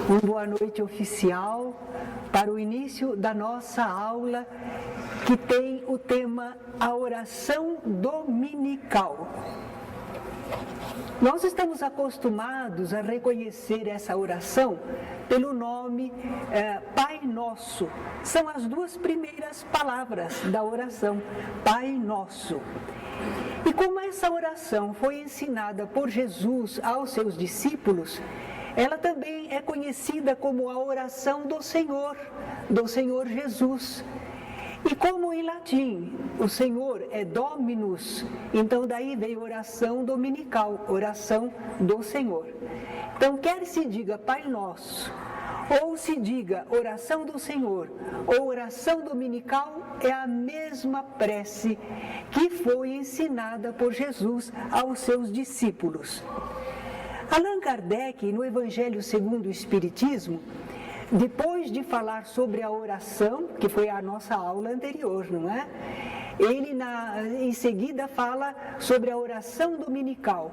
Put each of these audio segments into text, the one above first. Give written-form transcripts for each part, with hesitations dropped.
Uma boa noite oficial para o início da nossa aula, que tem o tema A Oração Dominical. Nós estamos acostumados a reconhecer essa oração pelo nome Pai Nosso. São as duas primeiras palavras da oração, Pai Nosso. E como essa oração foi ensinada por Jesus aos seus discípulos, ela também é conhecida como a oração do Senhor Jesus. E como em latim o Senhor é Dominus, então daí veio oração dominical, oração do Senhor. Então quer se diga Pai Nosso, ou se diga oração do Senhor, ou oração dominical, é a mesma prece que foi ensinada por Jesus aos seus discípulos. Allan Kardec, no Evangelho segundo o Espiritismo, depois de falar sobre a oração, que foi a nossa aula anterior, não é? Ele em seguida fala sobre a oração dominical.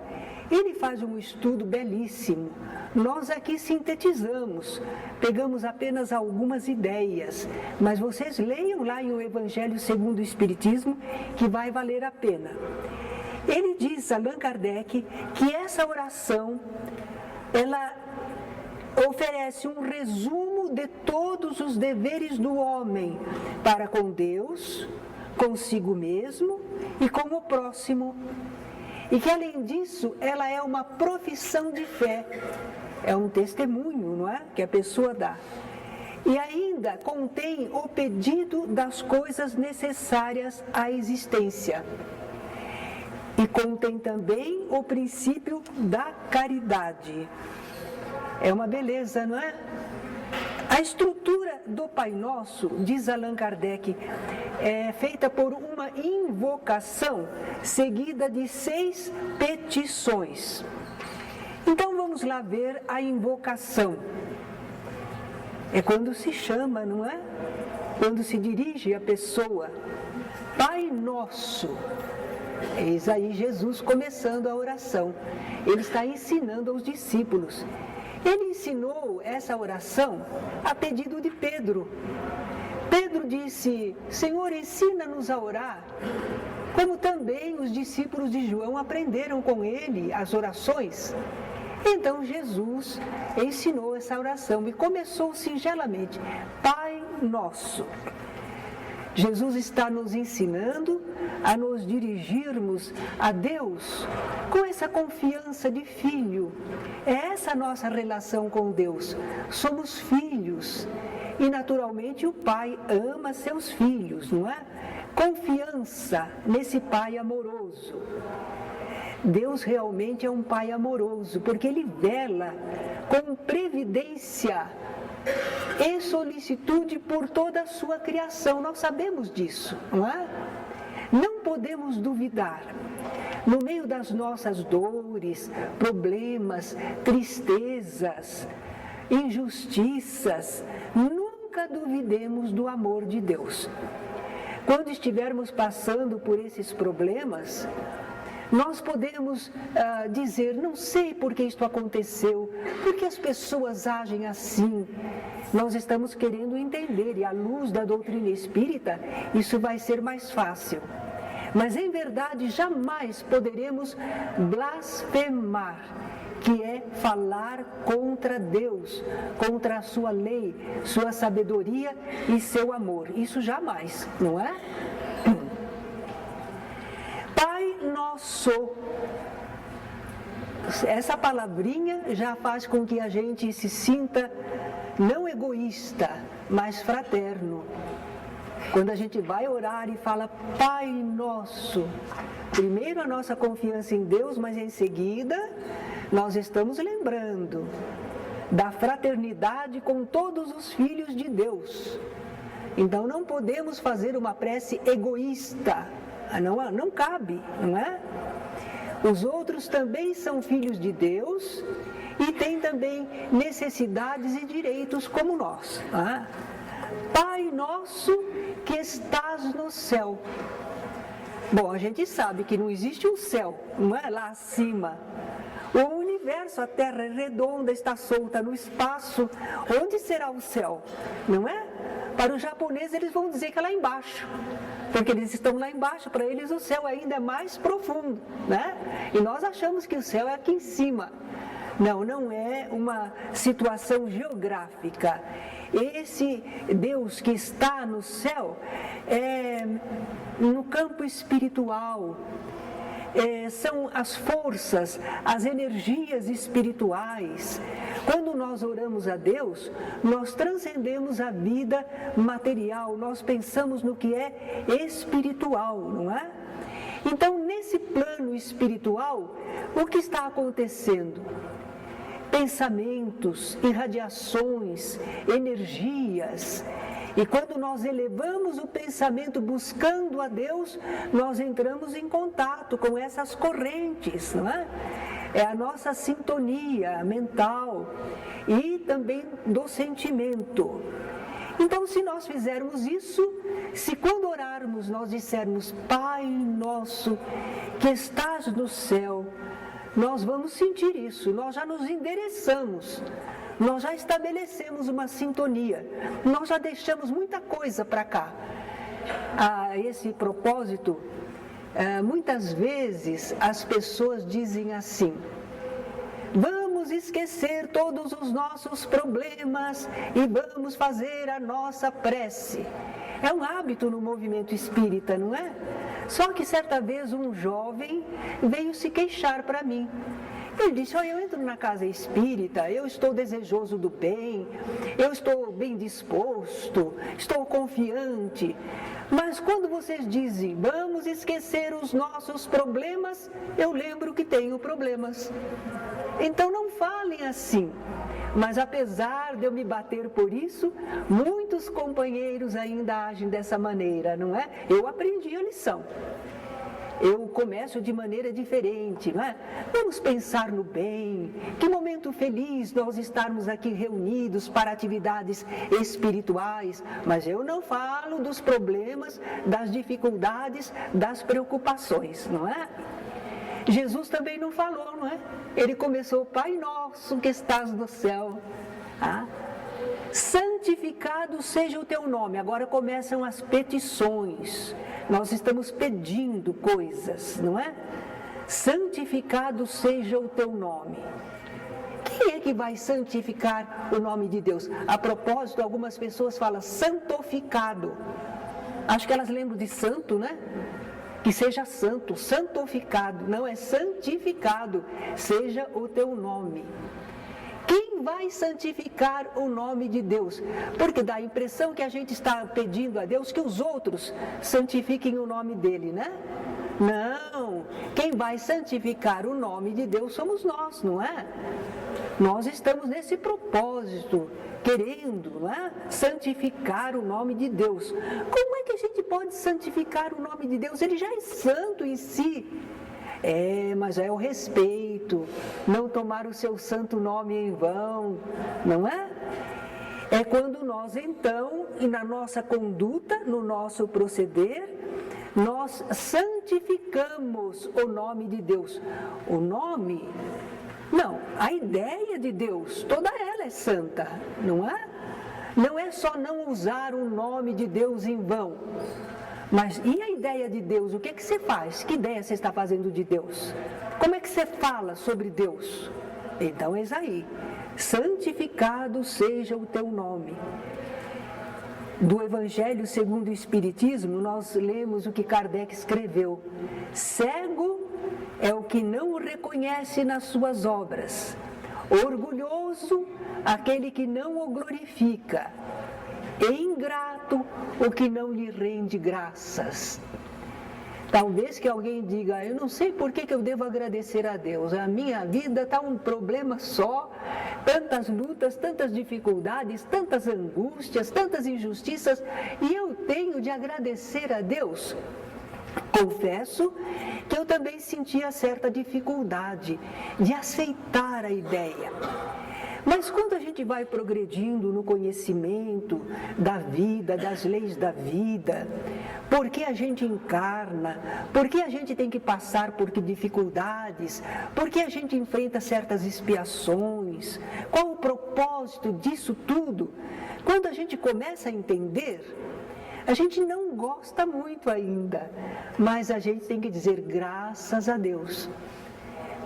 Ele faz um estudo belíssimo. Nós aqui sintetizamos, pegamos apenas algumas ideias, mas vocês leiam lá em o Evangelho segundo o Espiritismo, que vai valer a pena. Ele diz, Allan Kardec, que essa oração, ela oferece um resumo de todos os deveres do homem para com Deus, consigo mesmo e com o próximo. E que, além disso, ela é uma profissão de fé, é um testemunho, não é? Que a pessoa dá. E ainda contém o pedido das coisas necessárias à existência. E contém também o princípio da caridade. É uma beleza, não é? A estrutura do Pai Nosso, diz Allan Kardec, é feita por uma invocação seguida de 6 petições. Então vamos lá ver a invocação. É quando se chama, não é? Quando se dirige a pessoa. Pai Nosso. Eis aí Jesus começando a oração. Ele está ensinando aos discípulos. Ele ensinou essa oração a pedido de Pedro. Pedro disse, Senhor, ensina-nos a orar, como também os discípulos de João aprenderam com ele as orações. Então Jesus ensinou essa oração e começou singelamente, Pai Nosso. Jesus está nos ensinando a nos dirigirmos a Deus com essa confiança de filho. É essa a nossa relação com Deus. Somos filhos e, naturalmente, o Pai ama seus filhos, não é? Confiança nesse Pai amoroso. Deus realmente é um Pai amoroso, porque Ele vela com previdência e solicitude por toda a sua criação. Nós sabemos disso, não é? Não podemos duvidar. No meio das nossas dores, problemas, tristezas, injustiças, nunca duvidemos do amor de Deus. Quando estivermos passando por esses problemas, nós podemos dizer, não sei por que isto aconteceu, por que as pessoas agem assim. Nós estamos querendo entender, e à luz da doutrina espírita, isso vai ser mais fácil. Mas, em verdade, jamais poderemos blasfemar, que é falar contra Deus, contra a sua lei, sua sabedoria e seu amor. Isso jamais, não é? Pai Nosso. Essa palavrinha já faz com que a gente se sinta não egoísta, mas fraterno. Quando a gente vai orar e fala Pai Nosso, primeiro a nossa confiança em Deus, mas em seguida nós estamos lembrando da fraternidade com todos os filhos de Deus. Então não podemos fazer uma prece egoísta, não cabe, não é? Os outros também são filhos de Deus e têm também necessidades e direitos como nós. Tá? Pai Nosso que estás no céu. Bom, a gente sabe que não existe um céu, não é lá acima. O único universo, a Terra é redonda, está solta no espaço. Onde será o céu? Não é? Para os japoneses eles vão dizer que é lá embaixo, porque eles estão lá embaixo, para eles o céu ainda é mais profundo, né? E nós achamos que o céu é aqui em cima. Não, não é uma situação geográfica. Esse Deus que está no céu é no campo espiritual. São as forças, as energias espirituais. Quando nós oramos a Deus, nós transcendemos a vida material, nós pensamos no que é espiritual, não é? Então, nesse plano espiritual, o que está acontecendo? Pensamentos, irradiações, energias. E quando nós elevamos o pensamento buscando a Deus, nós entramos em contato com essas correntes, não é? É a nossa sintonia mental e também do sentimento. Então, se nós fizermos isso, se quando orarmos nós dissermos, Pai nosso que estás no céu, nós vamos sentir isso, nós já nos endereçamos, nós já estabelecemos uma sintonia, nós já deixamos muita coisa para cá. A esse propósito, muitas vezes as pessoas dizem assim, vamos esquecer todos os nossos problemas e vamos fazer a nossa prece. É um hábito no movimento espírita, não é? Só que certa vez um jovem veio se queixar para mim. Ele disse, olha, eu entro na casa espírita, eu estou desejoso do bem, eu estou bem disposto, estou confiante. Mas quando vocês dizem, vamos esquecer os nossos problemas, eu lembro que tenho problemas. Então não falem assim. Mas apesar de eu me bater por isso, muitos companheiros ainda agem dessa maneira, não é? Eu aprendi a lição. Eu começo de maneira diferente, não é? Vamos pensar no bem, que momento feliz nós estarmos aqui reunidos para atividades espirituais, mas eu não falo dos problemas, das dificuldades, das preocupações, não é? Jesus também não falou, não é? Ele começou, Pai nosso que estás no céu, santificado seja o teu nome. Agora começam as petições, nós estamos pedindo coisas, não é? Santificado seja o teu nome. Quem é que vai santificar o nome de Deus? A propósito, algumas pessoas falam santificado. Acho que elas lembram de santo, né? Que seja santo, santificado, não é santificado, seja o teu nome. Quem vai santificar o nome de Deus? Porque dá a impressão que a gente está pedindo a Deus que os outros santifiquem o nome dele, né? Não, quem vai santificar o nome de Deus somos nós, não é? Nós estamos nesse propósito, querendo, não é? Santificar o nome de Deus. Como é que a gente pode santificar o nome de Deus? Ele já é santo em si. Mas é o respeito, não tomar o seu santo nome em vão, não é? É quando nós então, e na nossa conduta, no nosso proceder, nós santificamos o nome de Deus. O nome, não, a ideia de Deus, toda ela é santa, não é? Não é só não usar o nome de Deus em vão. Mas e a ideia de Deus? O que é que você faz? Que ideia você está fazendo de Deus? Como é que você fala sobre Deus? Então, eis aí. Santificado seja o teu nome. Do Evangelho segundo o Espiritismo, nós lemos o que Kardec escreveu. Cego é o que não o reconhece nas suas obras. Orgulhoso, aquele que não o glorifica. E ingrato o que não lhe rende graças. Talvez que alguém diga, eu não sei por que eu devo agradecer a Deus, a minha vida está um problema só, tantas lutas, tantas dificuldades, tantas angústias, tantas injustiças, e eu tenho de agradecer a Deus. Confesso que eu também sentia certa dificuldade de aceitar a ideia. Mas quando a gente vai progredindo no conhecimento da vida, das leis da vida, por que a gente encarna, por que a gente tem que passar por que dificuldades, por que a gente enfrenta certas expiações, qual o propósito disso tudo? Quando a gente começa a entender, a gente não gosta muito ainda, mas a gente tem que dizer graças a Deus.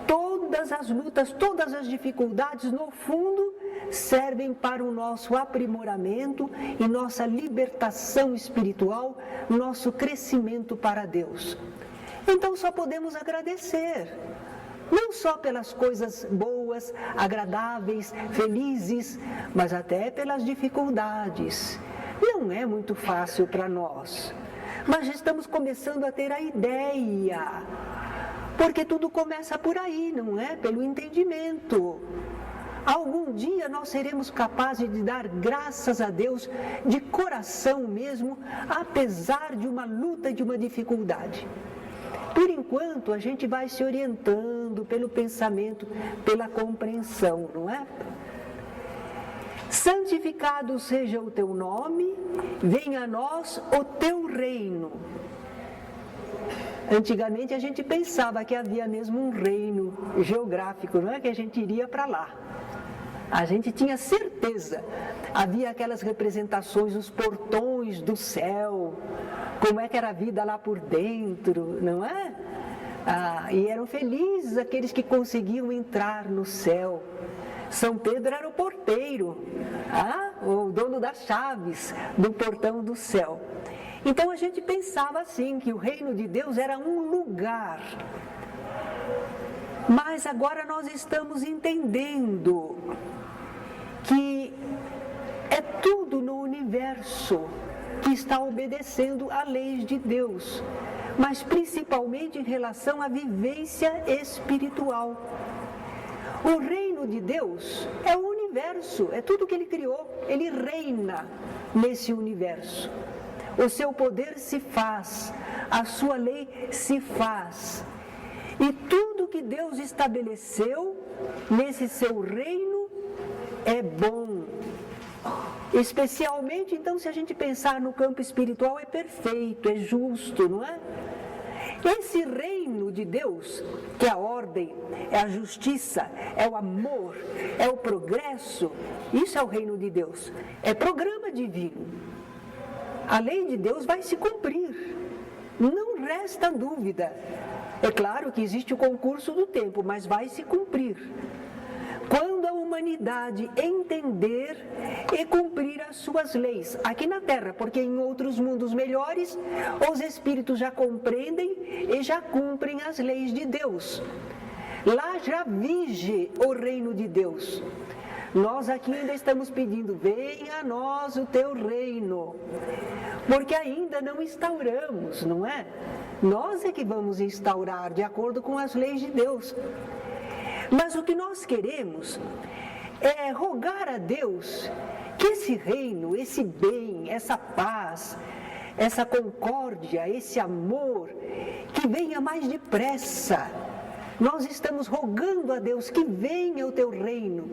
Todas as lutas, todas as dificuldades, no fundo, servem para o nosso aprimoramento e nossa libertação espiritual, nosso crescimento para Deus. Então só podemos agradecer, não só pelas coisas boas, agradáveis, felizes, mas até pelas dificuldades. Não é muito fácil para nós, mas já estamos começando a ter a ideia. Porque tudo começa por aí, não é? Pelo entendimento. Algum dia nós seremos capazes de dar graças a Deus de coração mesmo, apesar de uma luta e de uma dificuldade. Por enquanto, a gente vai se orientando pelo pensamento, pela compreensão, não é? Santificado seja o teu nome, venha a nós o teu reino. Antigamente a gente pensava que havia mesmo um reino geográfico, não é? Que a gente iria para lá. A gente tinha certeza. Havia aquelas representações, os portões do céu, como é que era a vida lá por dentro, não é? E eram felizes aqueles que conseguiam entrar no céu. São Pedro era o porteiro, o dono das chaves do portão do céu. Então a gente pensava assim, que o reino de Deus era um lugar. Mas agora nós estamos entendendo que é tudo no universo que está obedecendo a leis de Deus, mas principalmente em relação à vivência espiritual. O reino de Deus é o universo, é tudo que Ele criou, Ele reina nesse universo. O seu poder se faz, a sua lei se faz. E tudo que Deus estabeleceu nesse seu reino é bom. Especialmente, então, se a gente pensar no campo espiritual, é perfeito, é justo, não é? Esse reino de Deus, que é a ordem, é a justiça, é o amor, é o progresso, isso é o reino de Deus, é programa divino. A lei de Deus vai se cumprir, não resta dúvida. É claro que existe o concurso do tempo, mas vai se cumprir. Quando a humanidade entender e cumprir as suas leis, aqui na Terra, porque em outros mundos melhores, os espíritos já compreendem e já cumprem as leis de Deus. Lá já vige o reino de Deus. Nós aqui ainda estamos pedindo, venha a nós o teu reino, porque ainda não instauramos, não é? Nós é que vamos instaurar de acordo com as leis de Deus. Mas o que nós queremos é rogar a Deus que esse reino, esse bem, essa paz, essa concórdia, esse amor, que venha mais depressa. Nós estamos rogando a Deus que venha o teu reino.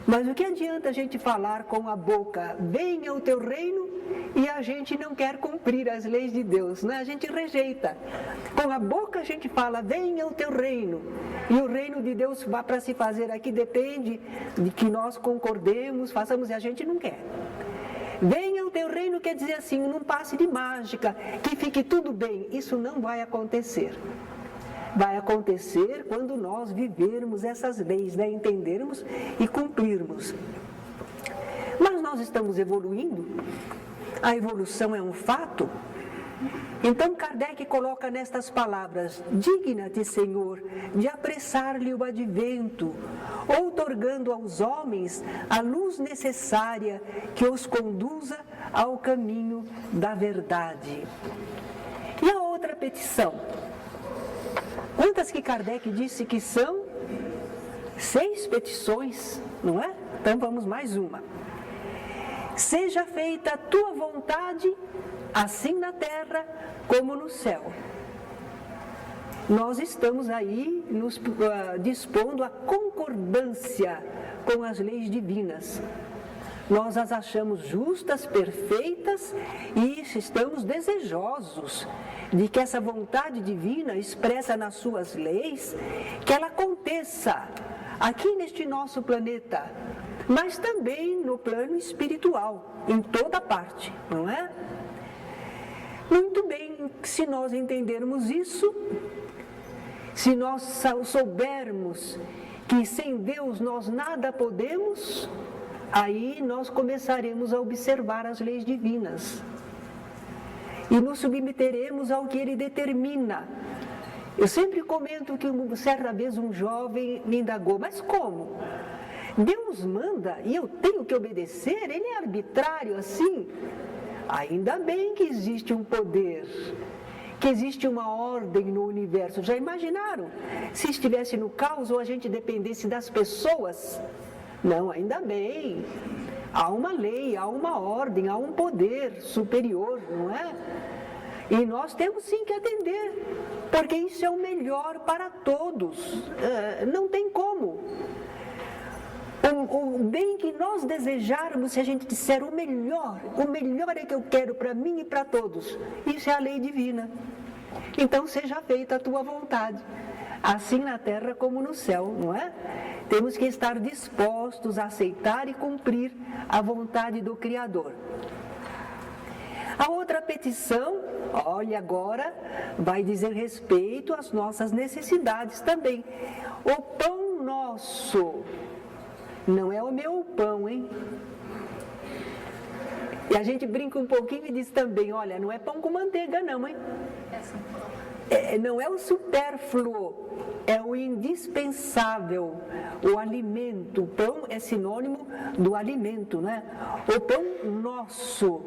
Mas o que adianta a gente falar com a boca, venha o teu reino, e a gente não quer cumprir as leis de Deus, né? A gente rejeita. Com a boca a gente fala, venha o teu reino, e o reino de Deus para se fazer aqui depende de que nós concordemos, façamos, e a gente não quer. Venha o teu reino quer dizer assim, num passe de mágica, que fique tudo bem. Isso não vai acontecer. Vai acontecer quando nós vivermos essas leis, né? Entendermos e cumprirmos. Mas nós estamos evoluindo, a evolução é um fato. Então Kardec coloca nestas palavras, digna-te, Senhor, de apressar-lhe o advento, outorgando aos homens a luz necessária que os conduza ao caminho da verdade. E a outra petição? Quantas que Kardec disse que são? 6 petições, não é? Então vamos mais uma. Seja feita a tua vontade, assim na terra como no céu. Nós estamos aí nos dispondo a concordância com as leis divinas. Nós as achamos justas, perfeitas e estamos desejosos de que essa vontade divina expressa nas suas leis, que ela aconteça aqui neste nosso planeta, mas também no plano espiritual, em toda parte, não é? Muito bem, se nós entendermos isso, se nós soubermos que sem Deus nós nada podemos, aí nós começaremos a observar as leis divinas e nos submeteremos ao que Ele determina. Eu sempre comento que certa vez um jovem me indagou, mas como? Deus manda e eu tenho que obedecer? Ele é arbitrário assim? Ainda bem que existe um poder, que existe uma ordem no universo. Já imaginaram? Se estivesse no caos ou a gente dependesse das pessoas? Não, ainda bem. Há uma lei, há uma ordem, há um poder superior, não é? E nós temos sim que atender, porque isso é o melhor para todos. Não tem como. O bem que nós desejarmos, se a gente disser o melhor é que eu quero para mim e para todos, isso é a lei divina. Então seja feita a tua vontade, assim na terra como no céu, não é? Temos que estar dispostos a aceitar e cumprir a vontade do Criador. A outra petição, olha agora, vai dizer respeito às nossas necessidades também. O pão nosso, não é o meu pão, hein? E a gente brinca um pouquinho e diz também, olha, não é pão com manteiga não, hein? Não é o supérfluo, é o indispensável, o alimento. O pão é sinônimo do alimento, né? O pão nosso,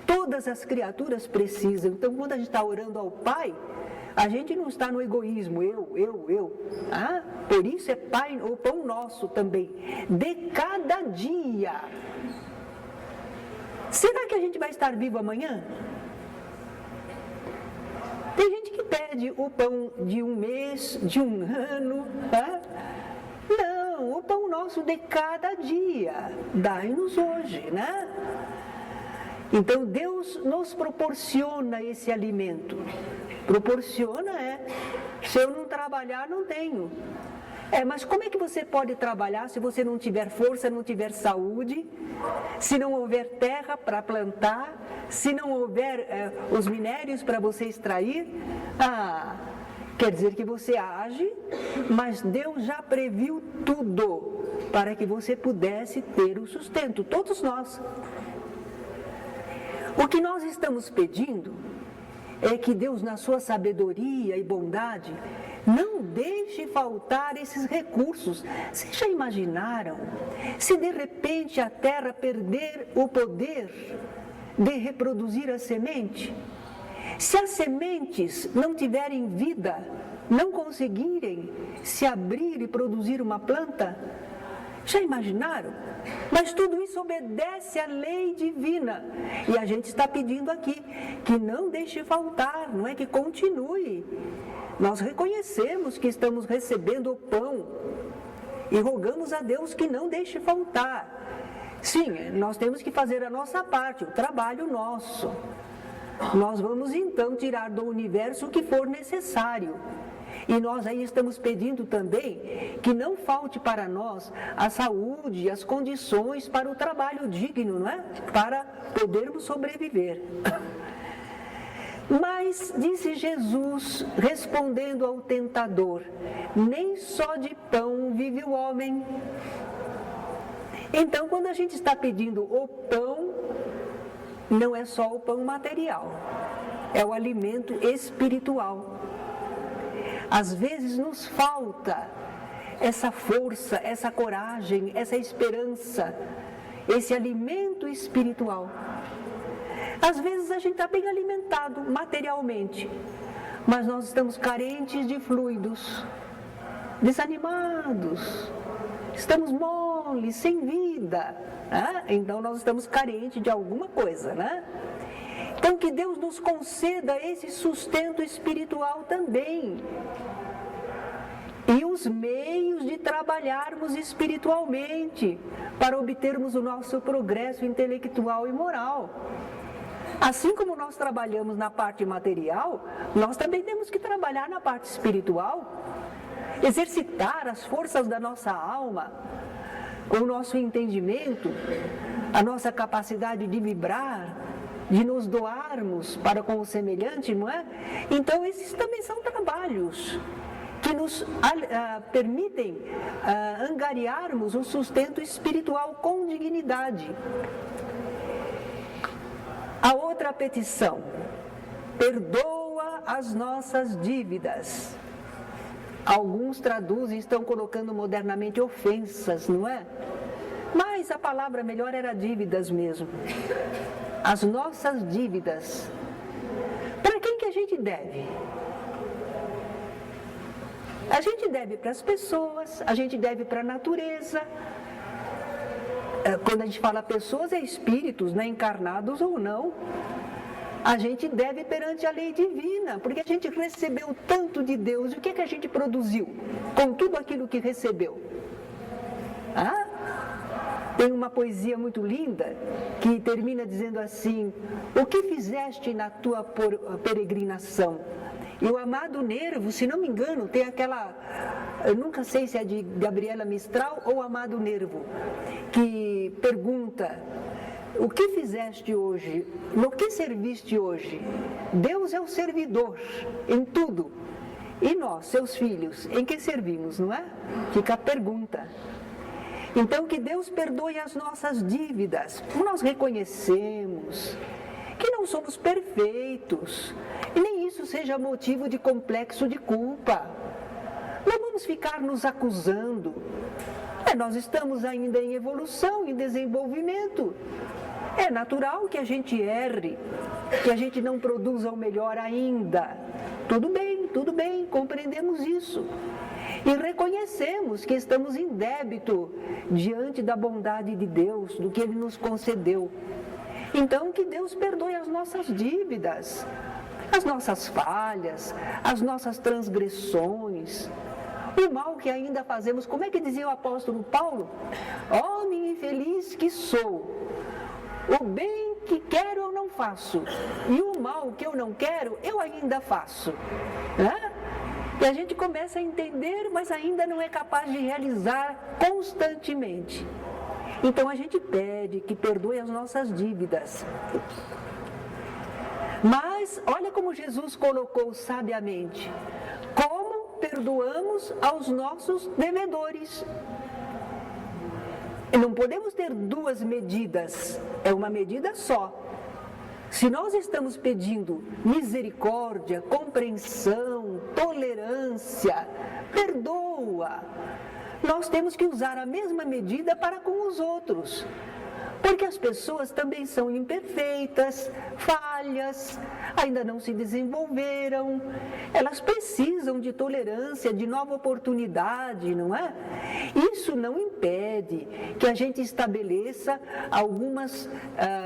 todas as criaturas precisam. Então, quando a gente está orando ao Pai, a gente não está no egoísmo, eu. Por isso é Pai, o pão nosso também, de cada dia. Será que a gente vai estar vivo amanhã? Tem gente que pede o pão de um mês, de um ano. Não, o pão nosso de cada dia. Dai-nos hoje, né? Então Deus nos proporciona esse alimento. Proporciona, Se eu não trabalhar, não tenho. Mas como é que você pode trabalhar se você não tiver força, não tiver saúde, se não houver terra para plantar, se não houver os minérios para você extrair? Quer dizer que você age, mas Deus já previu tudo para que você pudesse ter o sustento, todos nós. O que nós estamos pedindo é que Deus, na sua sabedoria e bondade, não deixe faltar esses recursos. Vocês já imaginaram se de repente a terra perder o poder de reproduzir a semente? Se as sementes não tiverem vida, não conseguirem se abrir e produzir uma planta? Já imaginaram? Mas tudo isso obedece à lei divina. E a gente está pedindo aqui que não deixe faltar, não é que continue. Nós reconhecemos que estamos recebendo o pão e rogamos a Deus que não deixe faltar. Sim, nós temos que fazer a nossa parte, o trabalho nosso. Nós vamos então tirar do universo o que for necessário. E nós aí estamos pedindo também que não falte para nós a saúde, as condições para o trabalho digno, não é? Para podermos sobreviver. Mas, disse Jesus, respondendo ao tentador, nem só de pão vive o homem. Então, quando a gente está pedindo o pão, não é só o pão material, é o alimento espiritual. Às vezes nos falta essa força, essa coragem, essa esperança, esse alimento espiritual. Às vezes a gente está bem alimentado materialmente, mas nós estamos carentes de fluidos, desanimados, estamos moles, sem vida. Então nós estamos carentes de alguma coisa, né? Então que Deus nos conceda esse sustento espiritual também. E os meios de trabalharmos espiritualmente para obtermos o nosso progresso intelectual e moral. Assim como nós trabalhamos na parte material, nós também temos que trabalhar na parte espiritual, exercitar as forças da nossa alma, o nosso entendimento, a nossa capacidade de vibrar, de nos doarmos para com o semelhante, não é? Então, esses também são trabalhos que nos permitem angariarmos um sustento espiritual com dignidade. A outra petição: perdoa as nossas dívidas. Alguns traduzem, estão colocando modernamente ofensas, não é? Mas a palavra melhor era dívidas mesmo. As nossas dívidas. Para quem que a gente deve? A gente deve para as pessoas, a gente deve para a natureza. Quando a gente fala pessoas, é espíritos, né, encarnados ou não. A gente deve perante a lei divina, porque a gente recebeu tanto de Deus. E o que que a gente produziu com tudo aquilo que recebeu? Tem uma poesia muito linda que termina dizendo assim: o que fizeste na tua peregrinação? E o amado Nervo, se não me engano, tem aquela, eu nunca sei se é de Gabriela Mistral ou Amado Nervo, que pergunta: o que fizeste hoje? No que serviste hoje? Deus é o servidor em tudo. E nós, seus filhos, em que servimos, não é? Fica a pergunta. Então, que Deus perdoe as nossas dívidas. Nós reconhecemos que não somos perfeitos, e nem isso seja motivo de complexo de culpa. Não vamos ficar nos acusando. Nós estamos ainda em evolução, em desenvolvimento. É natural que a gente erre, que a gente não produza o melhor ainda. Tudo bem, compreendemos isso. E reconhecemos que estamos em débito diante da bondade de Deus, do que Ele nos concedeu. Então, que Deus perdoe as nossas dívidas, as nossas falhas, as nossas transgressões, o mal que ainda fazemos. Como é que dizia o apóstolo Paulo? Homem infeliz que sou, o bem que quero eu não faço, e o mal que eu não quero eu ainda faço. E a gente começa a entender, mas ainda não é capaz de realizar constantemente. Então a gente pede que perdoe as nossas dívidas. Mas olha como Jesus colocou sabiamente: como perdoamos aos nossos devedores. E não podemos ter duas medidas, é uma medida só. Se nós estamos pedindo misericórdia, compreensão, tolerância, perdoa, nós temos que usar a mesma medida para com os outros. Porque as pessoas também são imperfeitas, falhas, ainda não se desenvolveram. Elas precisam de tolerância, de nova oportunidade, não é? Isso não impede que a gente estabeleça algumas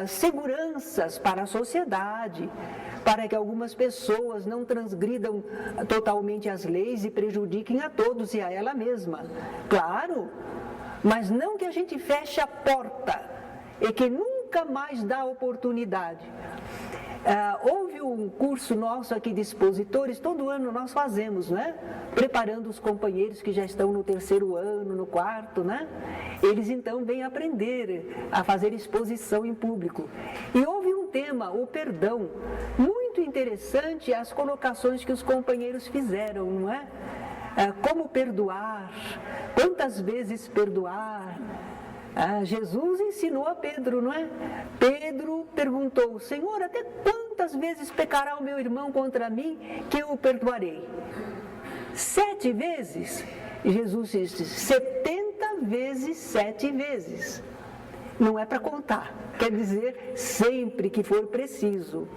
seguranças para a sociedade, para que algumas pessoas não transgridam totalmente as leis e prejudiquem a todos e a ela mesma. Claro, mas não que a gente feche a porta e que nunca mais dá oportunidade. Houve um curso nosso aqui de expositores, todo ano nós fazemos, né? Preparando os companheiros que já estão no 3º ano, no 4º, né? Eles então vêm aprender a fazer exposição em público. E houve um tema, o perdão, muito interessante as colocações que os companheiros fizeram, não é? Como perdoar, quantas vezes perdoar. Jesus ensinou a Pedro, não é? Pedro perguntou: Senhor, até quantas vezes pecará o meu irmão contra mim que eu o perdoarei? 7 vezes? Jesus disse: 70 vezes 7 vezes. Não é para contar, quer dizer sempre que for preciso.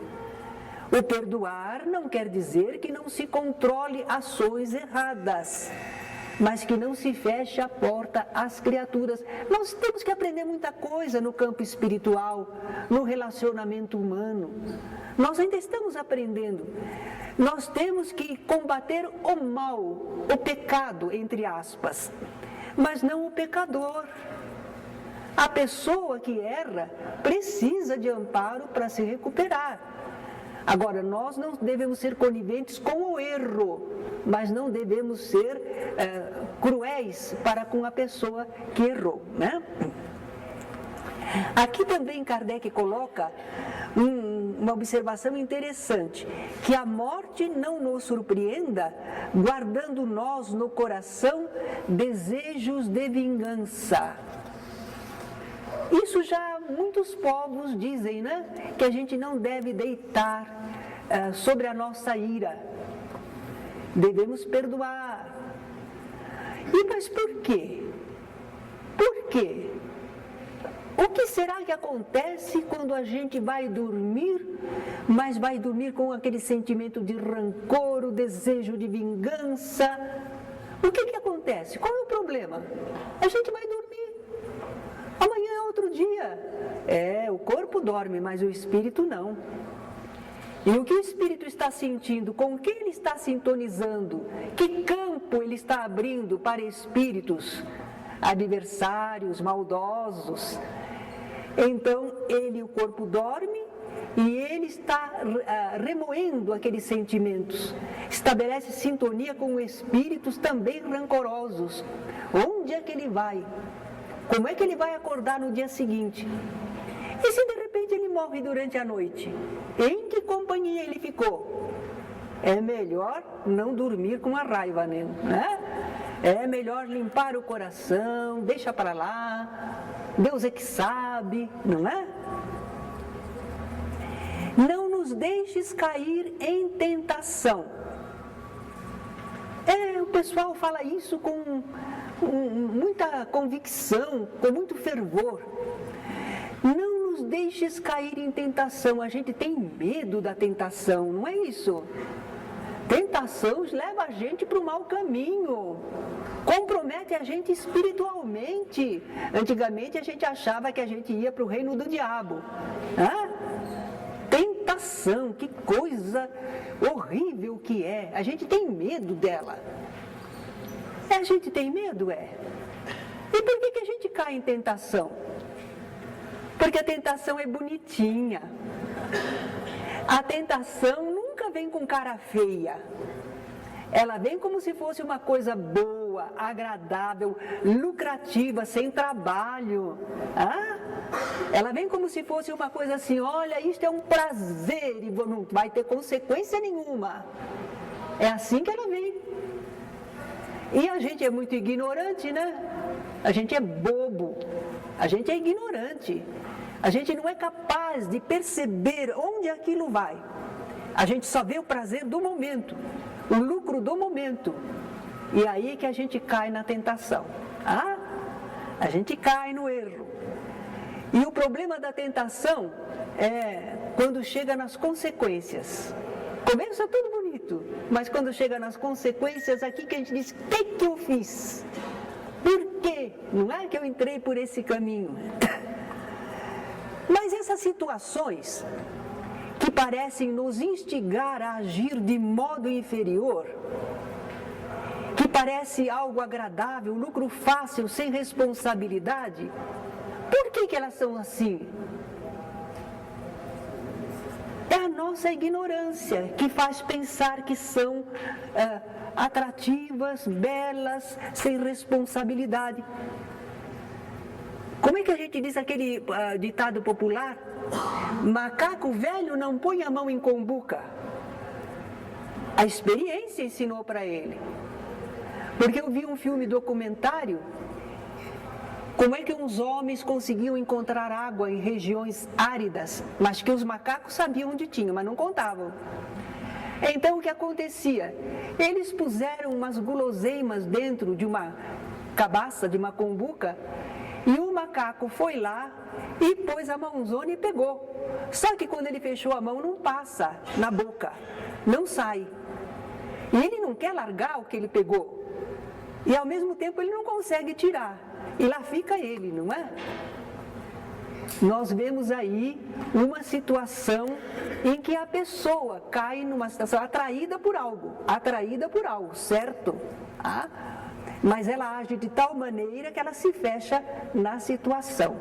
O perdoar não quer dizer que não se controle ações erradas. mas que não se feche a porta às criaturas. Nós temos que aprender muita coisa no campo espiritual, no relacionamento humano. Nós ainda estamos aprendendo. Nós temos que combater o mal, o pecado, entre aspas, mas não o pecador. A pessoa que erra precisa de amparo para se recuperar. Agora, nós não devemos ser coniventes com o erro, mas não devemos ser cruéis para com a pessoa que errou, né? Aqui também Kardec coloca uma observação interessante, que a morte não nos surpreenda, guardando nós no coração desejos de vingança. Isso já muitos povos dizem, né? Que a gente não deve deitar sobre a nossa ira. Devemos perdoar. Mas por quê? Por quê? O que será que acontece quando a gente vai dormir, mas vai dormir com aquele sentimento de rancor, o desejo de vingança? O que acontece? Qual é o problema? A gente vai dormir. Amanhã é outro dia. O corpo dorme, mas o espírito não. E o que o espírito está sentindo, com o que ele está sintonizando, que campo ele está abrindo para espíritos adversários, maldosos. Então, o corpo dorme e ele está remoendo aqueles sentimentos. Estabelece sintonia com espíritos também rancorosos. Onde é que ele vai? Como é que ele vai acordar no dia seguinte? E se de repente ele morre durante a noite? Em que companhia ele ficou? É melhor não dormir com a raiva, né? É melhor limpar o coração, deixa para lá, Deus é que sabe, não é? Não nos deixes cair em tentação. O pessoal fala isso com muita convicção, com muito fervor. Não nos deixes cair em tentação. A gente tem medo da tentação, não é isso? Tentação leva a gente para o mau caminho, compromete a gente espiritualmente. Antigamente a gente achava que a gente ia para o reino do diabo. Tentação, que coisa horrível que é. A gente tem medo dela. A gente tem medo, E por que a gente cai em tentação? Porque a tentação é bonitinha. A tentação nunca vem com cara feia. Ela vem como se fosse uma coisa boa, agradável, lucrativa, sem trabalho. Ela vem como se fosse uma coisa assim, olha, isto é um prazer e não vai ter consequência nenhuma. É assim que ela vem. E a gente é muito ignorante, né? A gente é bobo, a gente é ignorante. A gente não é capaz de perceber onde aquilo vai. A gente só vê o prazer do momento, o lucro do momento. E aí que a gente cai na tentação. A gente cai no erro. E o problema da tentação é quando chega nas consequências. Começa tudo bonito, mas quando chega nas consequências, aqui que a gente diz, o que eu fiz? Por quê? Não é que eu entrei por esse caminho. Mas essas situações que parecem nos instigar a agir de modo inferior, que parece algo agradável, lucro fácil, sem responsabilidade, por que elas são assim? É a nossa ignorância que faz pensar que são atrativas, belas, sem responsabilidade. Como é que a gente diz aquele ditado popular? Macaco velho não põe a mão em combuca. A experiência ensinou para ele. Porque eu vi um filme documentário, como é que uns homens conseguiam encontrar água em regiões áridas, mas que os macacos sabiam onde tinha, mas não contavam. Então o que acontecia? Eles puseram umas guloseimas dentro de uma cabaça, de uma combuca, e o macaco foi lá e pôs a mãozona e pegou. Só que quando ele fechou a mão, não passa na boca, não sai. E ele não quer largar o que ele pegou. e ao mesmo tempo ele não consegue tirar. E lá fica ele, não é? Nós vemos aí uma situação em que a pessoa cai numa situação atraída por algo, certo? Ah? Mas ela age de tal maneira que ela se fecha na situação.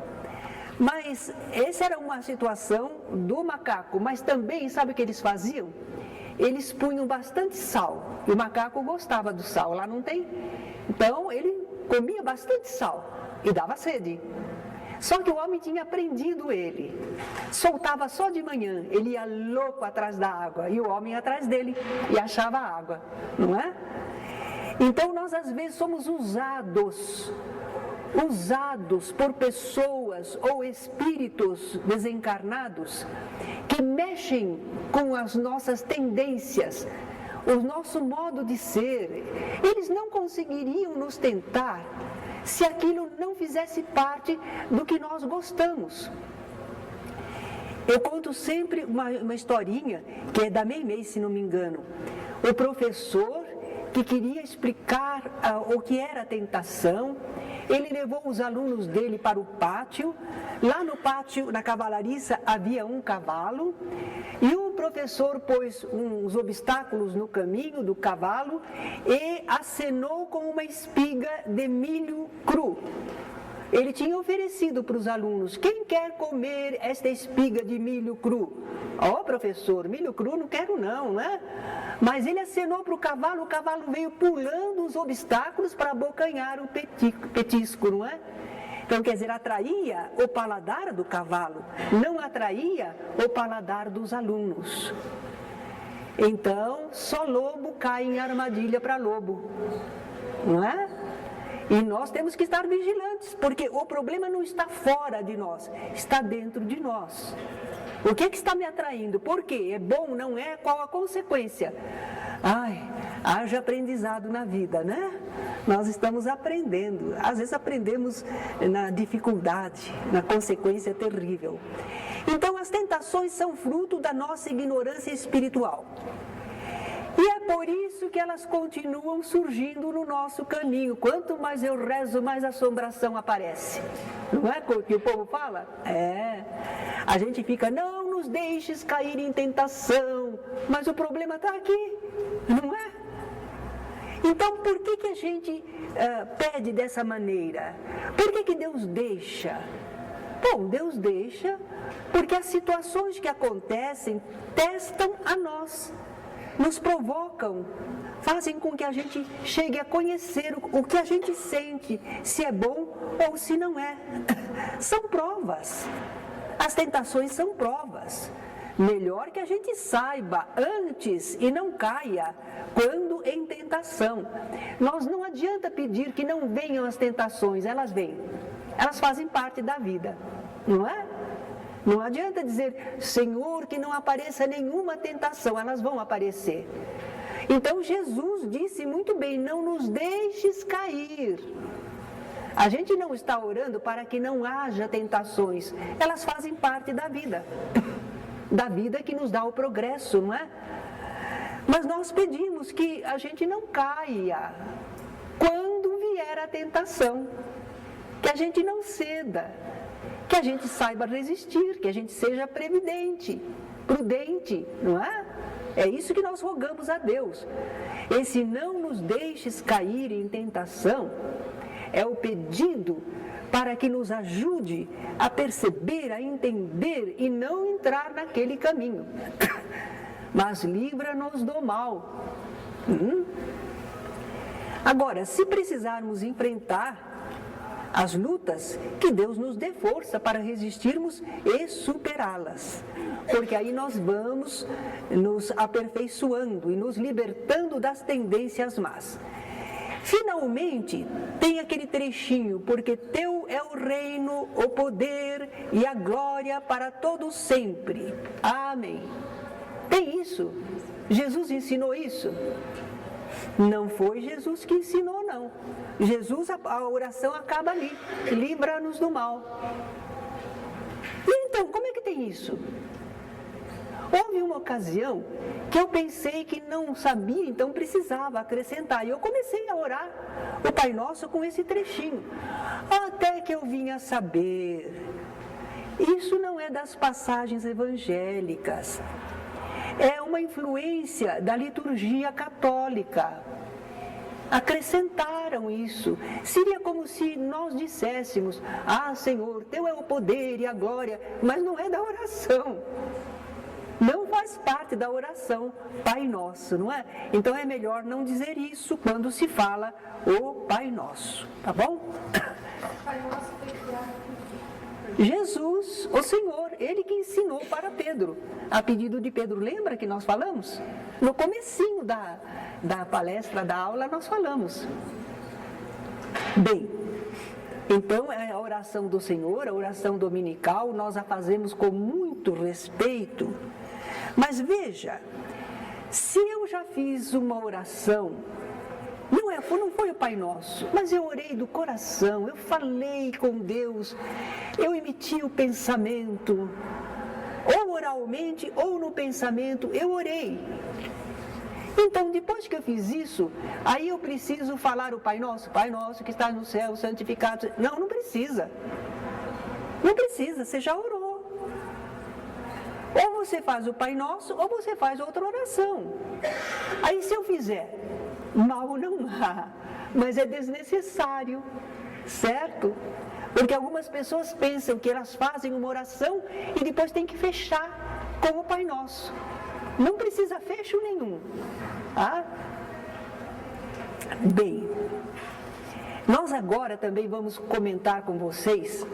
Mas essa era uma situação do macaco, mas também, sabe o que eles faziam? Eles punham bastante sal, e o macaco gostava do sal, lá não tem? Então ele comia bastante sal e dava sede. Só que o homem tinha aprendido ele, soltava só de manhã, ele ia louco atrás da água, e o homem atrás dele, e achava a água, não é? Então nós às vezes somos usados por pessoas ou espíritos desencarnados que mexem com as nossas tendências, o nosso modo de ser. Eles não conseguiriam nos tentar se aquilo não fizesse parte do que nós gostamos. Eu conto sempre uma historinha, que é da Meimei, se não me engano. O professor que queria explicar o que era a tentação, ele levou os alunos dele para o pátio. Lá no pátio, na cavalariça, havia um cavalo, e o professor pôs uns obstáculos no caminho do cavalo e acenou com uma espiga de milho cru. Ele tinha oferecido para os alunos: quem quer comer esta espiga de milho cru? Ó, professor, milho cru não quero não, né? Mas ele acenou para o cavalo veio pulando os obstáculos para abocanhar o petisco, não é? Então, quer dizer, atraía o paladar do cavalo, não atraía o paladar dos alunos. Então, só lobo cai em armadilha para lobo, não é? E nós temos que estar vigilantes, porque o problema não está fora de nós, está dentro de nós. O que está me atraindo? Por quê? É bom, não é? Qual a consequência? Haja aprendizado na vida, né? Nós estamos aprendendo. Às vezes aprendemos na dificuldade, na consequência terrível. Então, as tentações são fruto da nossa ignorância espiritual. E é por isso que elas continuam surgindo no nosso caminho. Quanto mais eu rezo, mais assombração aparece. Não é o que o povo fala? A gente fica: não nos deixes cair em tentação. Mas o problema está aqui, não é? Então, por que a gente pede dessa maneira? Por que Deus deixa? Bom, Deus deixa porque as situações que acontecem testam a nós, nos provocam, fazem com que a gente chegue a conhecer o que a gente sente, se é bom ou se não é. São provas. As tentações são provas. Melhor que a gente saiba antes e não caia quando em tentação. Nós não adianta pedir que não venham as tentações, elas vêm. Elas fazem parte da vida, não é? Não adianta dizer: Senhor, que não apareça nenhuma tentação, elas vão aparecer. Então Jesus disse muito bem: não nos deixes cair. A gente não está orando para que não haja tentações, elas fazem parte da vida que nos dá o progresso, não é? Mas nós pedimos que a gente não caia quando vier a tentação, que a gente não ceda, que a gente saiba resistir, que a gente seja previdente, prudente, não é? É isso que nós rogamos a Deus. Esse não nos deixes cair em tentação é o pedido para que nos ajude a perceber, a entender e não entrar naquele caminho. Mas livra-nos do mal. Agora, se precisarmos enfrentar as lutas, que Deus nos dê força para resistirmos e superá-las. Porque aí nós vamos nos aperfeiçoando e nos libertando das tendências más. Finalmente, tem aquele trechinho: porque teu é o reino, o poder e a glória para todos sempre. Amém. Tem isso. Jesus ensinou isso? Não foi Jesus que ensinou, não. Jesus, a oração acaba ali: livra-nos do mal. E então, como é que tem isso? Houve uma ocasião que eu pensei que não sabia, então precisava acrescentar. E eu comecei a orar o Pai Nosso com esse trechinho. Até que eu vim a saber, isso não é das passagens evangélicas. É uma influência da liturgia católica. Acrescentaram isso. Seria como se nós disséssemos: ah, Senhor, teu é o poder e a glória, mas não é da oração. Não faz parte da oração Pai Nosso, não é? Então é melhor não dizer isso quando se fala o Pai Nosso, tá bom? Pai Nosso foi criado. Jesus, o Senhor, Ele que ensinou para Pedro, a pedido de Pedro. Lembra que nós falamos? No comecinho da palestra, da aula, nós falamos. Bem, então a oração do Senhor, a oração dominical, nós a fazemos com muito respeito. Mas veja, se eu já fiz uma oração, não foi o Pai Nosso, mas eu orei do coração, eu falei com Deus, eu emiti o pensamento, ou oralmente ou no pensamento, eu orei. Então, depois que eu fiz isso, aí eu preciso falar o Pai Nosso que está no céu, santificado. Não precisa. Não precisa, você já orou. Ou você faz o Pai Nosso, ou você faz outra oração. Aí se eu fizer, mal não há, mas é desnecessário, certo? Porque algumas pessoas pensam que elas fazem uma oração e depois tem que fechar com o Pai Nosso. Não precisa fecho nenhum. Ah? Bem, nós agora também vamos comentar com vocês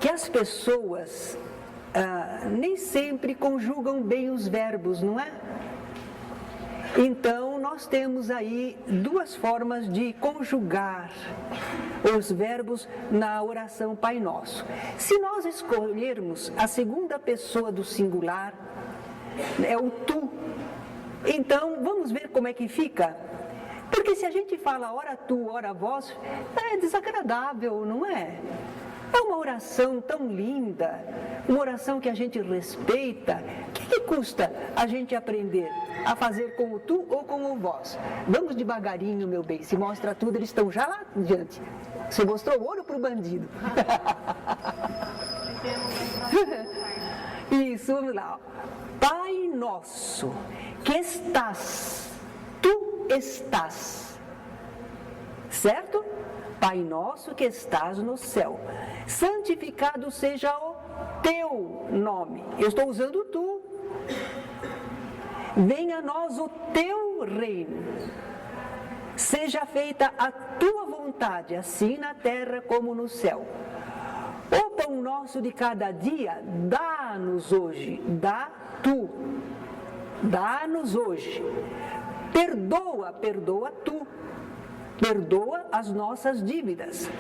que as pessoas nem sempre conjugam bem os verbos, não é? Então, nós temos aí duas formas de conjugar os verbos na oração Pai Nosso. Se nós escolhermos a segunda pessoa do singular, é o tu. Então, vamos ver como é que fica? Porque se a gente fala ora tu, ora vós, é desagradável, não é? É uma oração tão linda, uma oração que a gente respeita. O que custa a gente aprender a fazer com o tu ou com o vós? Vamos devagarinho, meu bem. Se mostra tudo, eles estão já lá diante. Você mostrou ouro para o bandido. Isso, vamos lá. Pai Nosso, que estás, tu estás. Certo? Pai Nosso que estás no céu, santificado seja o teu nome. Eu estou usando tu. Venha a nós o teu reino. Seja feita a tua vontade, assim na terra como no céu. O pão nosso de cada dia, dá-nos hoje. Dá tu. Dá-nos hoje. Perdoa tu. Perdoa as nossas dívidas,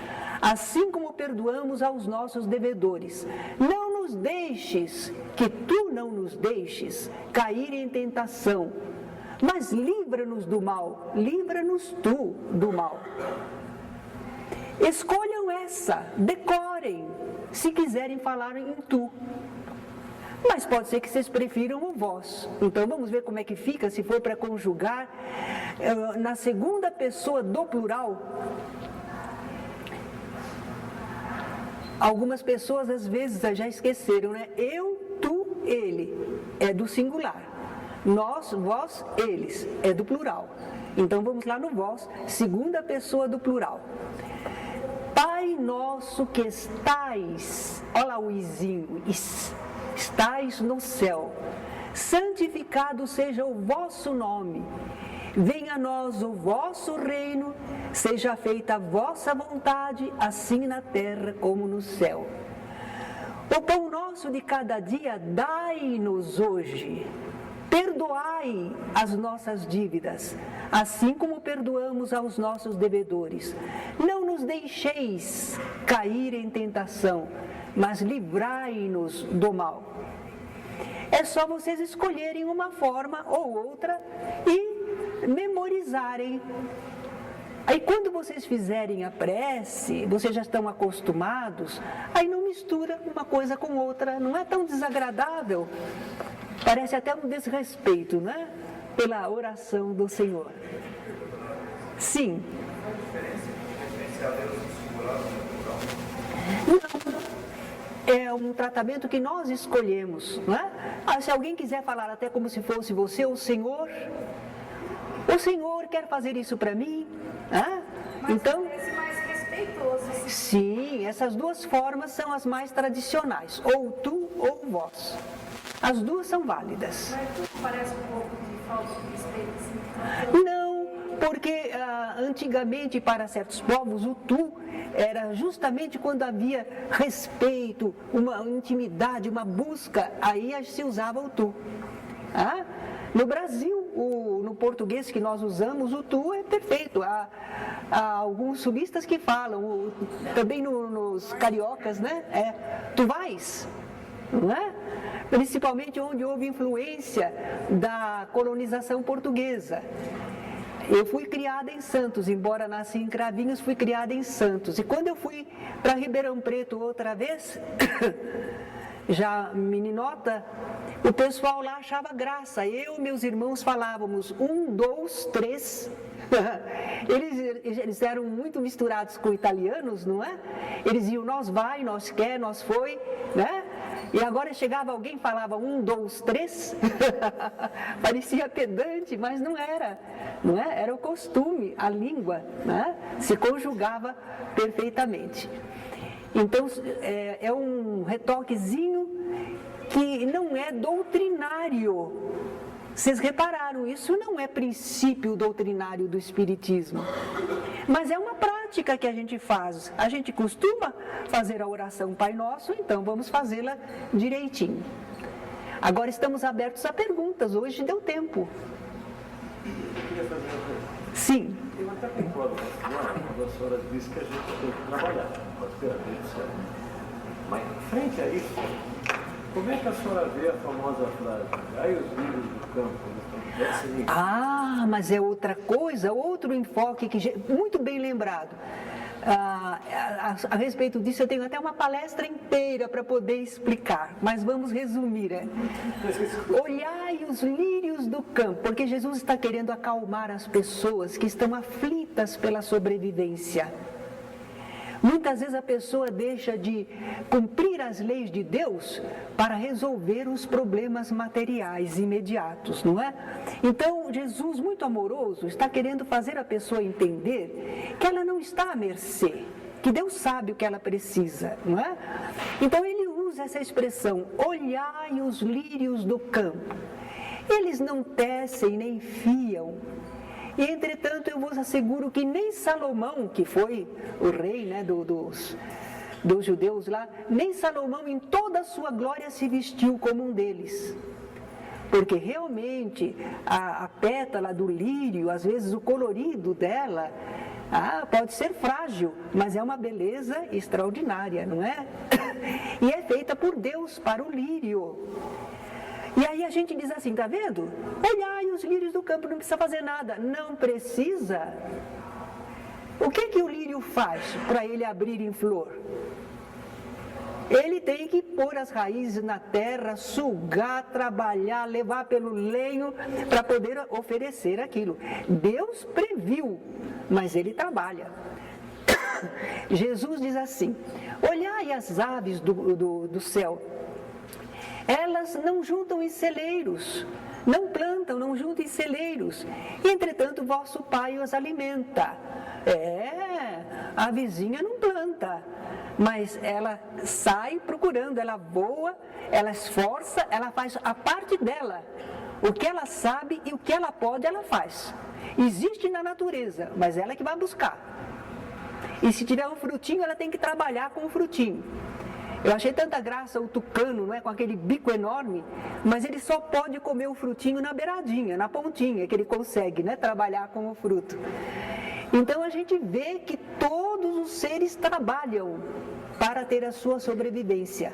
assim como perdoamos aos nossos devedores. Não nos deixes, que tu não nos deixes, cair em tentação, mas livra-nos do mal, livra-nos tu do mal. Escolham essa, decorem, se quiserem falar em tu. Mas pode ser que vocês prefiram o vós. Então vamos ver como é que fica se for para conjugar na segunda pessoa do plural. Algumas pessoas às vezes já esqueceram, né? Eu, tu, ele é do singular. Nós, vós, eles é do plural. Então vamos lá no vós, segunda pessoa do plural. Pai nosso que estais, olha lá o izinho, estais no céu, santificado seja o vosso nome, venha a nós o vosso reino, seja feita a vossa vontade, assim na terra como no céu. O pão nosso de cada dia dai-nos hoje, perdoai as nossas dívidas, assim como perdoamos aos nossos devedores. Não nos deixeis cair em tentação, mas livrai-nos do mal. É só vocês escolherem uma forma ou outra e memorizarem. Aí quando vocês fizerem a prece, vocês já estão acostumados, aí não mistura uma coisa com outra, não é tão desagradável. Parece até um desrespeito, né? Pela oração do Senhor. Sim. Não. É um tratamento que nós escolhemos, não é? Se alguém quiser falar até como se fosse você, o Senhor quer fazer isso para mim, né? Então, parece mais respeitoso. sim, essas duas formas são as mais tradicionais, ou tu ou vós. As duas são válidas. Mas tu parece um pouco de falta de respeito, assim. Não, porque antigamente para certos povos o tu era justamente quando havia respeito, uma intimidade, uma busca, aí se usava o tu. No Brasil, no português que nós usamos, o tu é perfeito. Há alguns sulistas que falam, também nos cariocas, né? Tu vais, não é? Principalmente onde houve influência da colonização portuguesa. Eu fui criada em Santos, embora nasci em Cravinhos, fui criada em Santos. E quando eu fui para Ribeirão Preto outra vez, já meninota, o pessoal lá achava graça. Eu e meus irmãos falávamos 1, 2, 3. Eles eram muito misturados com italianos, não é? Eles iam nós vai, nós quer, nós foi, né? E agora chegava alguém e falava 1, 2, 3. Parecia pedante, mas não era. Não é? Era o costume, a língua, né? Se conjugava perfeitamente. Então, é um retoquezinho que não é doutrinário. Vocês repararam, isso não é princípio doutrinário do Espiritismo, mas é uma prática que a gente faz. A gente costuma fazer a oração Pai Nosso, então vamos fazê-la direitinho. Agora estamos abertos a perguntas, hoje deu tempo. Eu queria fazer uma pergunta. Sim. Eu até concordo com a senhora quando a senhora disse que a gente tem que trabalhar, pode ter a ver, certo? Mas, frente a isso, como é que a senhora vê a famosa frase, ai os livros do campo, eles estão Mas é outra coisa, outro enfoque, muito bem lembrado. A respeito disso, eu tenho até uma palestra inteira para poder explicar, mas vamos resumir. Olhai os lírios do campo, porque Jesus está querendo acalmar as pessoas que estão aflitas pela sobrevivência. Muitas vezes a pessoa deixa de cumprir as leis de Deus para resolver os problemas materiais imediatos, não é? Então, Jesus, muito amoroso, está querendo fazer a pessoa entender que ela não está à mercê, que Deus sabe o que ela precisa, não é? Então, ele usa essa expressão, olhai os lírios do campo. Eles não tecem nem fiam. E, entretanto, eu vos asseguro que nem Salomão, que foi o rei, né, dos judeus lá, nem Salomão em toda a sua glória se vestiu como um deles. Porque realmente a pétala do lírio, às vezes o colorido dela, pode ser frágil, mas é uma beleza extraordinária, não é? E é feita por Deus para o lírio. E aí a gente diz assim, tá vendo? Olhai os lírios do campo, não precisa fazer nada. Não precisa. O que o lírio faz para ele abrir em flor? Ele tem que pôr as raízes na terra, sugar, trabalhar, levar pelo lenho para poder oferecer aquilo. Deus previu, mas ele trabalha. Jesus diz assim, olhai as aves do céu. Elas não juntam em celeiros, não plantam, não juntam em celeiros. E, entretanto, vosso Pai os alimenta. A vizinha não planta, mas ela sai procurando, ela voa, ela esforça, ela faz a parte dela. O que ela sabe e o que ela pode, ela faz. Existe na natureza, mas ela é que vai buscar. E se tiver um frutinho, ela tem que trabalhar com o frutinho. Eu achei tanta graça o tucano, não é, com aquele bico enorme, mas ele só pode comer o frutinho na beiradinha, na pontinha, que ele consegue, né, trabalhar com o fruto. Então a gente vê que todos os seres trabalham para ter a sua sobrevivência,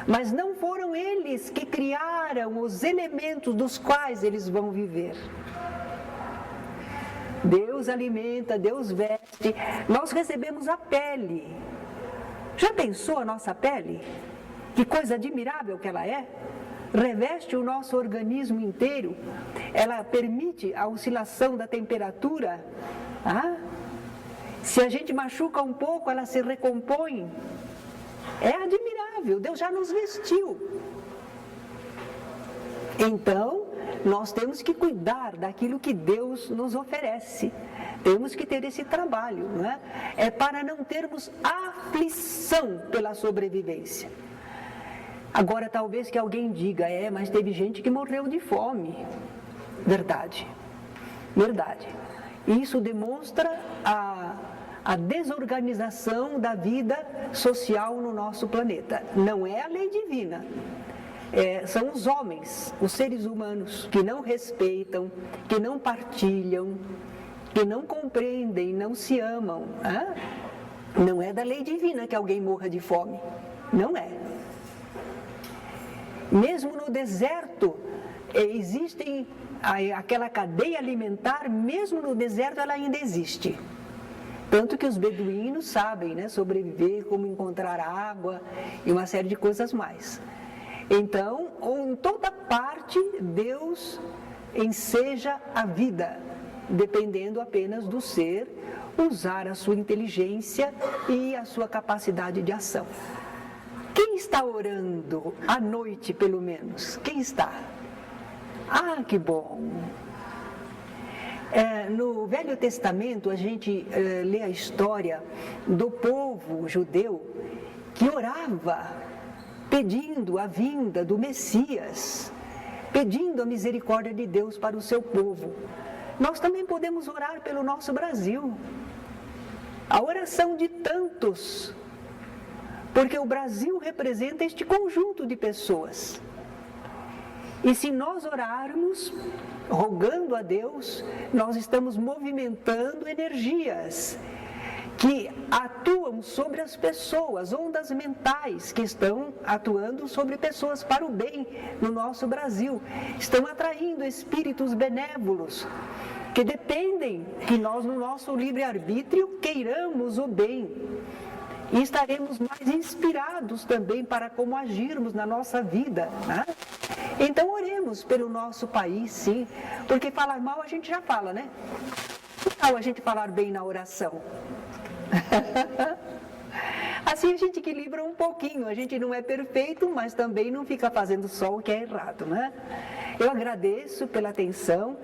mas não foram eles que criaram os elementos dos quais eles vão viver. Deus alimenta, Deus veste, nós recebemos a pele. Já pensou a nossa pele? Que coisa admirável que ela é? reveste o nosso organismo inteiro, ela permite a oscilação da temperatura. Se a gente machuca um pouco, ela se recompõe. É admirável, Deus já nos vestiu. Então, nós temos que cuidar daquilo que Deus nos oferece. Temos que ter esse trabalho, não é? É para não termos aflição pela sobrevivência. Agora, talvez que alguém diga, mas teve gente que morreu de fome. Verdade, verdade. Isso demonstra a desorganização da vida social no nosso planeta. Não é a lei divina. São os homens, os seres humanos, que não respeitam, que não partilham, que não compreendem, não se amam. Não é da lei divina que alguém morra de fome. Não é. Mesmo no deserto, existem aquela cadeia alimentar, mesmo no deserto ela ainda existe. Tanto que os beduínos sabem, né, sobreviver, como encontrar água e uma série de coisas mais. Então, em toda parte, Deus enseja a vida, dependendo apenas do ser usar a sua inteligência e a sua capacidade de ação. Quem está orando à noite, pelo menos? Quem está? Que bom! No Velho Testamento, a gente lê a história do povo judeu que orava, pedindo a vinda do Messias, pedindo a misericórdia de Deus para o seu povo. Nós também podemos orar pelo nosso Brasil. A oração de tantos, porque o Brasil representa este conjunto de pessoas. E se nós orarmos, rogando a Deus, nós estamos movimentando energias que atuam sobre as pessoas, ondas mentais que estão atuando sobre pessoas para o bem no nosso Brasil. Estão atraindo espíritos benévolos que dependem que nós, no nosso livre-arbítrio, queiramos o bem. E estaremos mais inspirados também para como agirmos na nossa vida, né? Então oremos pelo nosso país, sim, porque falar mal a gente já fala, né? Que tal a gente falar bem na oração? Assim a gente equilibra um pouquinho, a gente não é perfeito, mas também não fica fazendo só o que é errado, né? Eu agradeço pela atenção.